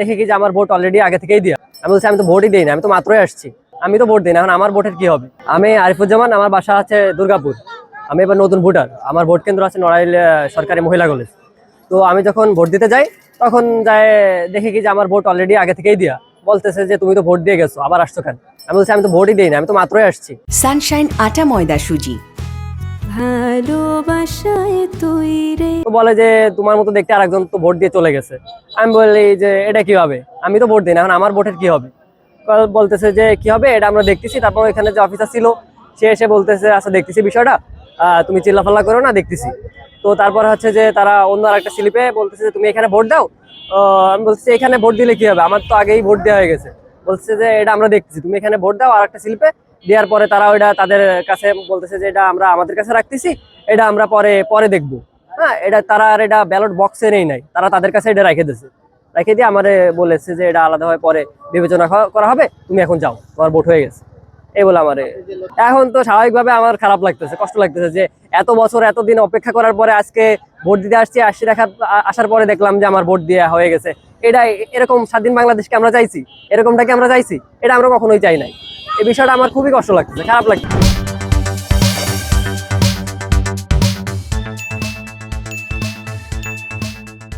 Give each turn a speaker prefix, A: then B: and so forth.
A: দেখি কি যে আমার ভোট অলরেডি আগে থেকেই দিয়া। আমি বলছি আমি তো ভোটই দিই না, আমি তো মাত্রই আসছি, আমি তো ভোট দিই না, এখন আমার ভোটের কি হবে? আমি আরিফুজ্জামান, আমার বাসা আছে দুর্গাপুর। আমি এবার নতুন ভোটার, আমার ভোট কেন্দ্র আছে নড়াইল সরকারি মহিলা কলেজ। তো আমি যখন ভোট দিতে যাই তখন যায় দেখি কি যে আমার ভোট অলরেডি আগে থেকেই দিয়া। বলতেছে যে তুমি তো ভোট দিয়ে গেছো, আবার আসছো কেন? আমি বলছি আমি তো ভোটই দিই না, আমি তো মাত্রই আসছি।
B: সানশাইন আটা ময়দা সুজি ভালোবাসায় তৈরি।
A: তো বলে যে তোমার মতো দেখতে আরেকজন তো ভোট দিয়ে চলে গেছে। আমি বলি যে এটা কি হবে? আমি তো ভোট দিই না, এখন আমার ভোটের কি হবে? বলতেছে যে কি হবে এটা আমরা দেখতেছি। তারপর এখানে যে অফিসার ছিল সে এসে বলতেছে আচ্ছা দেখতেছি বিষয়টা, তুমি চিল্লাফাল্লা করো না, দেখতেছি। তো তারপর হচ্ছে যে তারা অন্য আরেকটা স্লিপে বলতেছে যে তুমি এখানে ভোট দাও। আমি বলছি এখানে ভোট দিলে কি হবে, আমার তো আগেই ভোট দেওয়া হয়ে গেছে। বলছে যে এটা আমরা দেখতেছি, তুমি এখানে ভোট দাও আর একটা স্লিপে। দেওয়ার পরে তারা ওইটা তাদের কাছে বলতেছে যে এটা আমরা আমাদের কাছে রাখতেছি, এটা আমরা পরে পরে দেখবো। হ্যাঁ, এটা তারা আর এটা ব্যালট বক্সে নাই, তারা তাদের কাছে এটা রেখে দিয়েছে। রেখে দিয়ে আমারে বলেছে যে এটা আলাদাভাবে পরে বিবেচনা করা হবে, তুমি এখন যাও, তোমার ভোট হয়ে গেছে, এই বলে আমারে। এখন তো স্বাভাবিকভাবে আমার খারাপ লাগতেছে, কষ্ট লাগতেছে যে এত বছর এতদিন অপেক্ষা করার পরে আজকে ভোট দিতে আসছি আসার পরে দেখলাম যে আমার ভোট দেওয়া হয়ে গেছে। এটা এরকম স্বাধীন বাংলাদেশকে আমরা চাইছি? এরকমটাকে আমরা চাইছি? এটা আমরা কখনোই চাই নাই। এই বিষয়টা আমার খুবই কষ্ট লাগতেছে, খারাপ লাগতেছে।